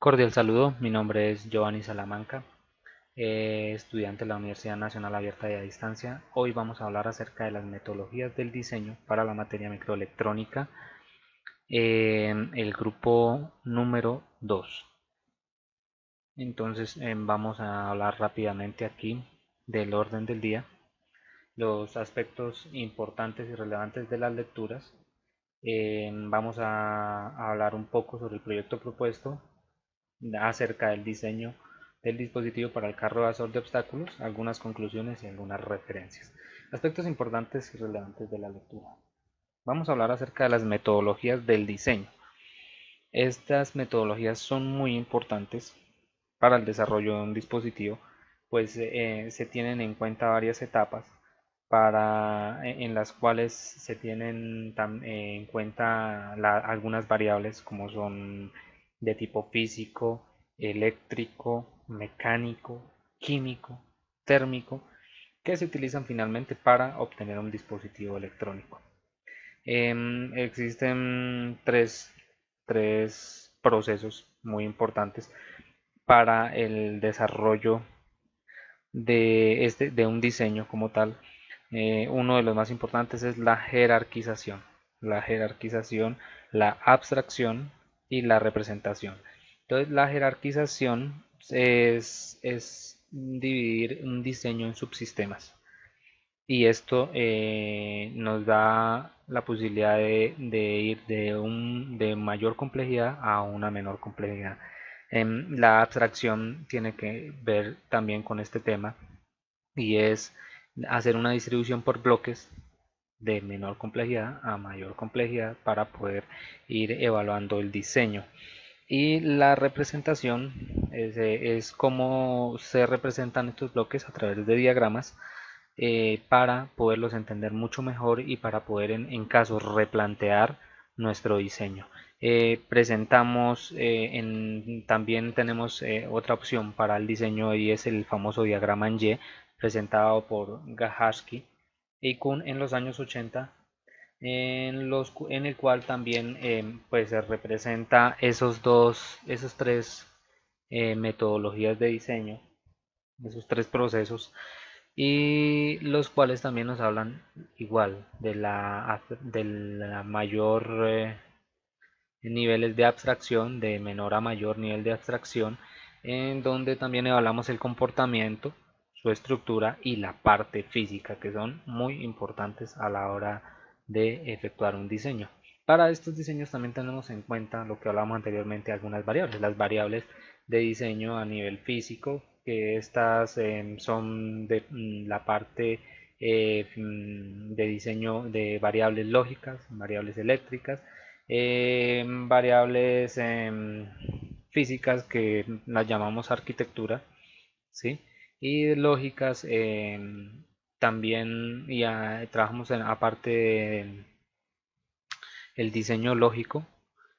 Cordial saludo, mi nombre es Giovanni Salamanca, estudiante de la Universidad Nacional Abierta y a Distancia. Hoy vamos a hablar acerca de las metodologías del diseño para la materia microelectrónica, el grupo número 2. Entonces vamos a hablar rápidamente aquí del orden del día, los aspectos importantes y relevantes de las lecturas. Vamos a hablar un poco sobre el proyecto propuesto acerca del diseño del dispositivo para el carro evasor de obstáculos, algunas conclusiones y algunas referencias. Aspectos importantes y relevantes de la lectura. Vamos a hablar acerca de las metodologías del diseño. Estas metodologías son muy importantes para el desarrollo de un dispositivo, pues se tienen en cuenta varias etapas en las cuales se tienen en cuenta algunas variables como son de tipo físico, eléctrico, mecánico, químico, térmico, que se utilizan finalmente para obtener un dispositivo electrónico. Existen tres procesos muy importantes para el desarrollo de un diseño como tal. Uno de los más importantes es la jerarquización. La jerarquización, la abstracción y la representación. Entonces, la jerarquización es dividir un diseño en subsistemas. Y esto nos da la posibilidad de ir de mayor complejidad a una menor complejidad. La abstracción tiene que ver también con este tema y es hacer una distribución por bloques de menor complejidad a mayor complejidad para poder ir evaluando el diseño. Y la representación es cómo se representan estos bloques a través de diagramas para poderlos entender mucho mejor y para poder en caso replantear nuestro diseño. Presentamos también tenemos otra opción para el diseño y es el famoso diagrama en Y presentado por Gaharsky y Kuhn en los años 80 en el cual también pues se representa esos tres metodologías de diseño, esos tres procesos y los cuales también nos hablan igual de la mayor niveles de abstracción, de menor a mayor nivel de abstracción, en donde también evaluamos el comportamiento, su estructura y la parte física, que son muy importantes a la hora de efectuar un diseño. Para estos diseños también tenemos en cuenta lo que hablamos anteriormente, algunas variables, las variables de diseño a nivel físico, que estas son de la parte de diseño de variables lógicas, variables eléctricas, variables físicas que las llamamos arquitectura, ¿sí? Y lógicas también ya trabajamos aparte el diseño lógico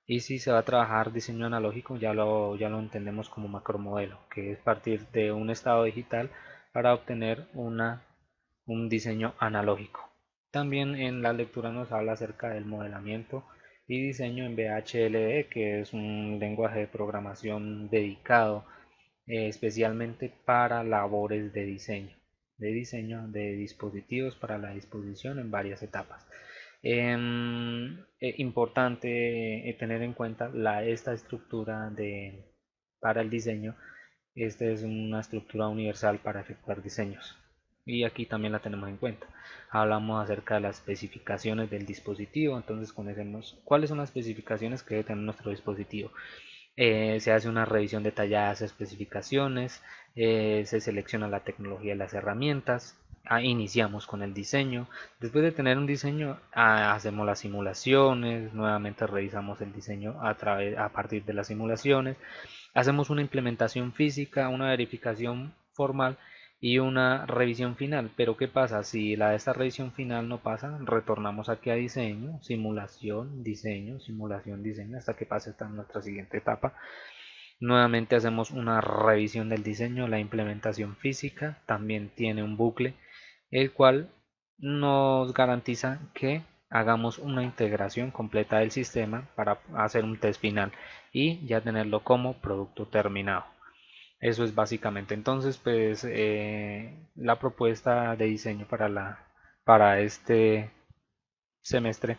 y si se va a trabajar diseño analógico ya lo entendemos como macromodelo, que es partir de un estado digital para obtener un diseño analógico. También en la lectura nos habla acerca del modelamiento y diseño en VHLD, que es un lenguaje de programación dedicado especialmente para labores de diseño de dispositivos para la disposición en varias etapas. Importante tener en cuenta esta estructura para el diseño. Esta es una estructura universal para efectuar diseños y aquí también la tenemos en cuenta. Hablamos acerca de las especificaciones del dispositivo, entonces conocemos cuáles son las especificaciones que debe tener nuestro dispositivo. Se hace una revisión detallada de esas especificaciones, se selecciona la tecnología y las herramientas, iniciamos con el diseño. Después de tener un diseño, hacemos las simulaciones, nuevamente revisamos el diseño a partir de las simulaciones, hacemos una implementación física, una verificación formal y una revisión final. Pero ¿qué pasa? Si esta revisión final no pasa, retornamos aquí a diseño, simulación, diseño, hasta que pase esta nuestra siguiente etapa. Nuevamente hacemos una revisión del diseño, la implementación física también tiene un bucle, el cual nos garantiza que hagamos una integración completa del sistema para hacer un test final y ya tenerlo como producto terminado. Eso es básicamente. Entonces, pues la propuesta de diseño para este semestre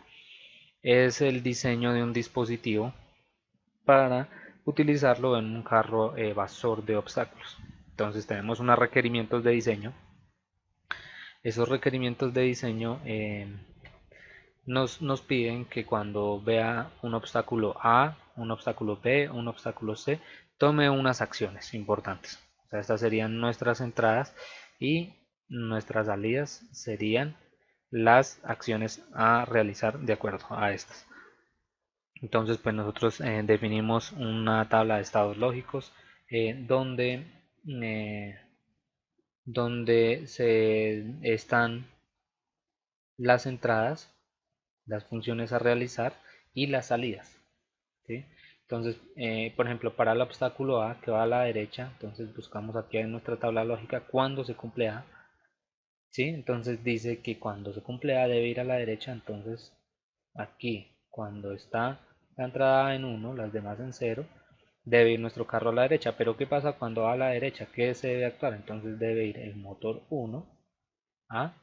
es el diseño de un dispositivo para utilizarlo en un carro evasor de obstáculos. Entonces tenemos unos requerimientos de diseño. Esos requerimientos de diseño nos piden que cuando vea un obstáculo A, un obstáculo B, un obstáculo C, tome unas acciones importantes. O sea, estas serían nuestras entradas y nuestras salidas serían las acciones a realizar de acuerdo a estas. Entonces, pues nosotros definimos una tabla de estados lógicos donde, eh, donde se están las entradas, las funciones a realizar y las salidas. ¿Sí? Entonces, por ejemplo, para el obstáculo A que va a la derecha, entonces buscamos aquí en nuestra tabla lógica cuando se cumple A. ¿Sí? Entonces dice que cuando se cumple A debe ir a la derecha, entonces aquí cuando está la entrada A en 1, las demás en 0, debe ir nuestro carro a la derecha. Pero ¿qué pasa cuando va a la derecha? ¿Qué se debe actuar? Entonces debe ir el motor 1 a,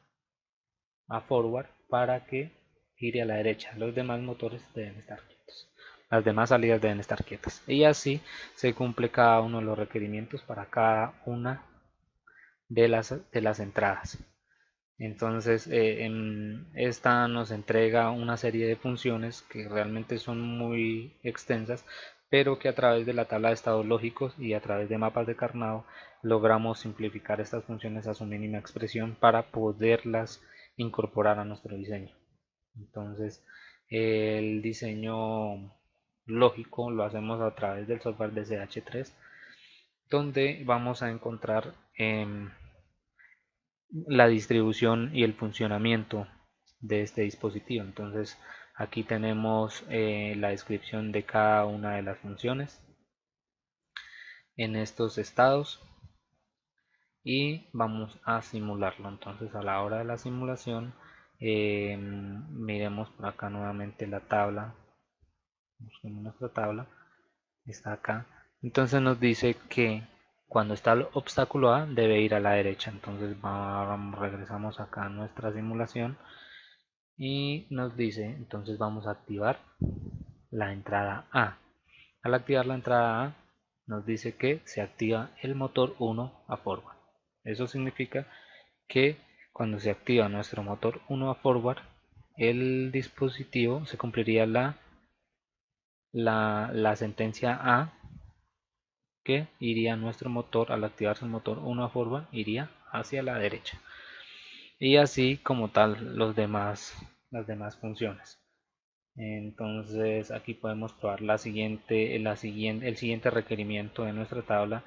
a forward para que gire a la derecha. Los demás motores deben estar quietos. Las demás salidas deben estar quietas. Y así se cumple cada uno de los requerimientos para cada una de las entradas. Entonces, esta nos entrega una serie de funciones que realmente son muy extensas, pero que a través de la tabla de estados lógicos y a través de mapas de Carnot logramos simplificar estas funciones a su mínima expresión para poderlas incorporar a nuestro diseño. Entonces, el diseño lógico lo hacemos a través del software de CH3, donde vamos a encontrar la distribución y el funcionamiento de este dispositivo. Entonces aquí tenemos la descripción de cada una de las funciones en estos estados y vamos a simularlo. Entonces a la hora de la simulación miremos por acá nuevamente la tabla, busquemos nuestra tabla, está acá. Entonces nos dice que cuando está el obstáculo A debe ir a la derecha. Entonces regresamos acá a nuestra simulación y nos dice, entonces vamos a activar la entrada A. Al activar la entrada A nos dice que se activa el motor 1 a forward. Eso significa que cuando se activa nuestro motor 1 a forward, el dispositivo se cumpliría la sentencia A, que iría nuestro motor, al activarse el motor 1 a forward, iría hacia la derecha. Y así como tal las demás funciones. Entonces aquí podemos probar el siguiente requerimiento de nuestra tabla.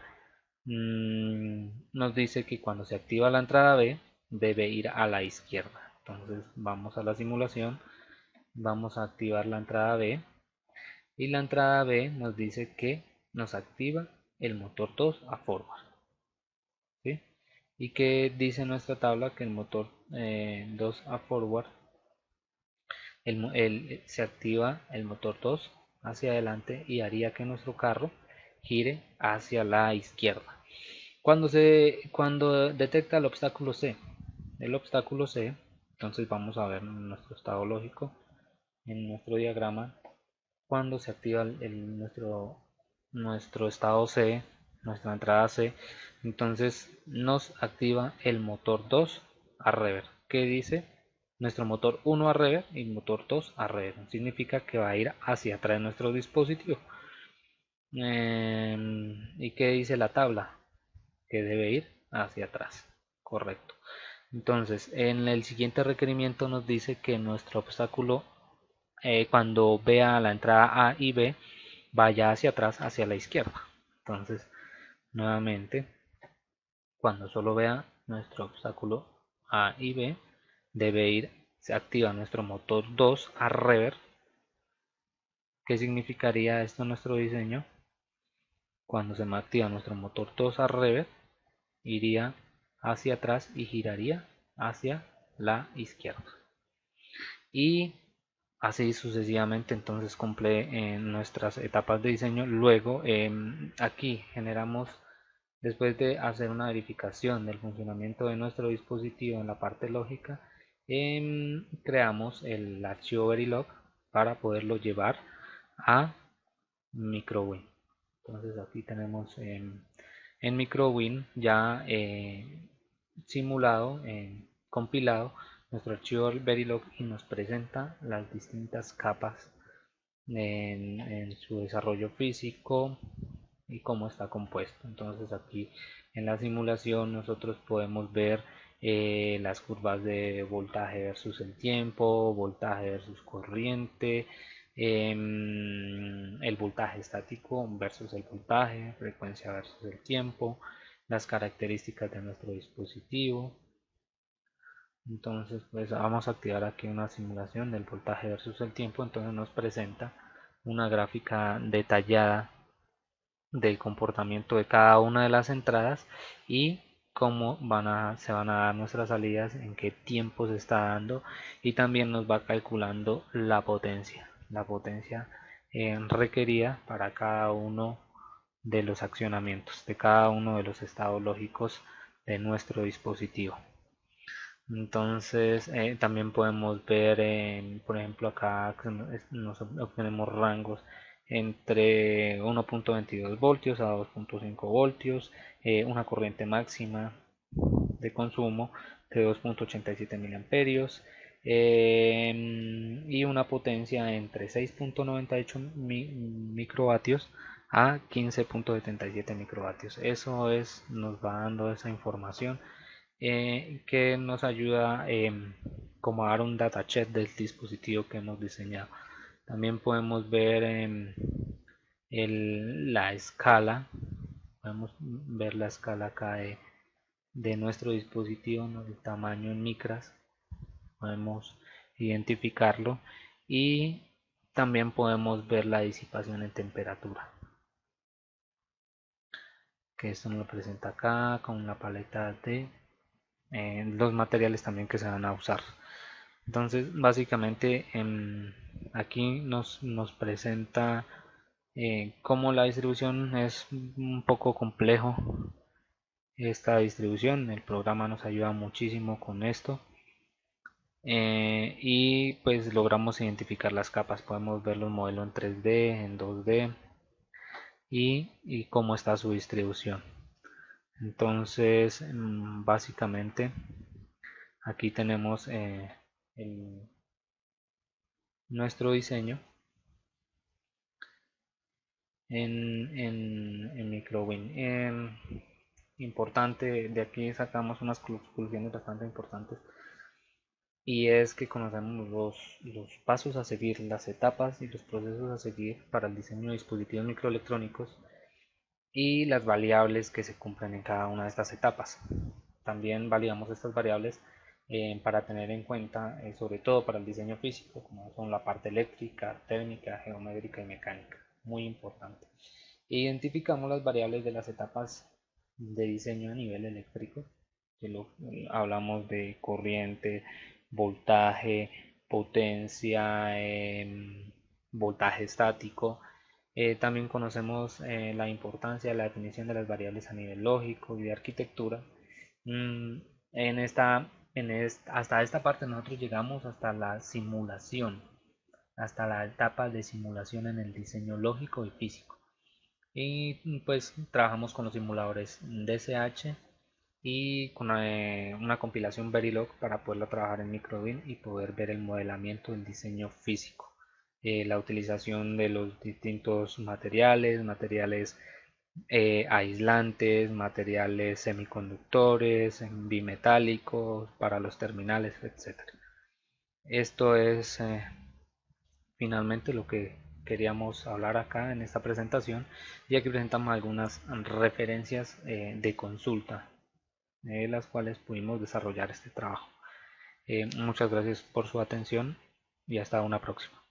Nos dice que cuando se activa la entrada B debe ir a la izquierda. Entonces vamos a la simulación, vamos a activar la entrada B y la entrada B nos dice que nos activa el motor 2 a forward. ¿Sí? Y que dice nuestra tabla que el motor 2 a forward se activa el motor 2 hacia adelante y haría que nuestro carro gire hacia la izquierda. Cuando detecta el obstáculo C, entonces vamos a ver nuestro estado lógico, en nuestro diagrama, cuando se activa nuestro estado C, nuestra entrada C, entonces nos activa el motor 2 a rever. ¿Qué dice? Nuestro motor 1 a rever y motor 2 a rever. Significa que va a ir hacia atrás de nuestro dispositivo. ¿Y qué dice la tabla? Que debe ir hacia atrás. Correcto. Entonces, en el siguiente requerimiento nos dice que nuestro obstáculo, cuando vea la entrada A y B, vaya hacia atrás, hacia la izquierda. Entonces, nuevamente, cuando solo vea nuestro obstáculo A y B, debe ir, se activa nuestro motor 2 a rever. ¿Qué significaría esto en nuestro diseño? Cuando se me activa nuestro motor 2 a rever, iría hacia atrás y giraría hacia la izquierda. y así sucesivamente. Entonces cumple nuestras etapas de diseño. Luego aquí generamos, después de hacer una verificación del funcionamiento de nuestro dispositivo en la parte lógica, creamos el archivo Verilog para poderlo llevar a MicroWin. Entonces aquí tenemos en MicroWin ya simulado, compilado nuestro archivo Verilog, y nos presenta las distintas capas en su desarrollo físico y cómo está compuesto. Entonces aquí en la simulación nosotros podemos ver las curvas de voltaje versus el tiempo, voltaje versus corriente, el voltaje estático versus el voltaje, frecuencia versus el tiempo, las características de nuestro dispositivo. Entonces pues vamos a activar aquí una simulación del voltaje versus el tiempo. Entonces nos presenta una gráfica detallada del comportamiento de cada una de las entradas y cómo se van a dar nuestras salidas, en qué tiempo se está dando, y también nos va calculando la potencia requerida para cada uno de los accionamientos, de cada uno de los estados lógicos de nuestro dispositivo. Entonces también podemos ver, por ejemplo, acá nos obtenemos rangos entre 1.22 voltios a 2.5 voltios, una corriente máxima de consumo de 2.87 miliamperios, y una potencia entre 6.98 microvatios a 15.77 microvatios. Eso nos va dando esa información que nos ayuda como a dar un dataset del dispositivo que hemos diseñado. También podemos ver la escala, podemos ver la escala acá de nuestro dispositivo, ¿no? El tamaño en micras, podemos identificarlo, y también podemos ver la disipación en temperatura, que esto nos lo presenta acá con la paleta de los materiales también que se van a usar. Entonces básicamente aquí nos presenta cómo la distribución es un poco complejo. Esta distribución, el programa nos ayuda muchísimo con esto, y pues logramos identificar las capas. Podemos ver los modelos en 3D, en 2D, y cómo está su distribución. Entonces básicamente aquí tenemos nuestro diseño en MicroWin. Importante, de aquí sacamos unas conclusiones bastante importantes, y es que conocemos los pasos a seguir, las etapas y los procesos a seguir para el diseño de dispositivos microelectrónicos, y las variables que se cumplen en cada una de estas etapas. También validamos estas variables para tener en cuenta, sobre todo para el diseño físico, como son la parte eléctrica, térmica, geométrica y mecánica. Muy importante. Identificamos las variables de las etapas de diseño a nivel eléctrico, que hablamos de corriente, voltaje, potencia, voltaje estático. También conocemos la importancia de la definición de las variables a nivel lógico y de arquitectura. Mm, hasta esta parte nosotros llegamos hasta la simulación, hasta la etapa de simulación en el diseño lógico y físico. Y pues trabajamos con los simuladores DSH y con una compilación Verilog para poderlo trabajar en MicroWin y poder ver el modelamiento del diseño físico, la utilización de los distintos materiales aislantes, materiales semiconductores, bimetálicos para los terminales, etcétera. Esto es finalmente lo que queríamos hablar acá en esta presentación, y aquí presentamos algunas referencias de consulta, las cuales pudimos desarrollar este trabajo. Muchas gracias por su atención y hasta una próxima.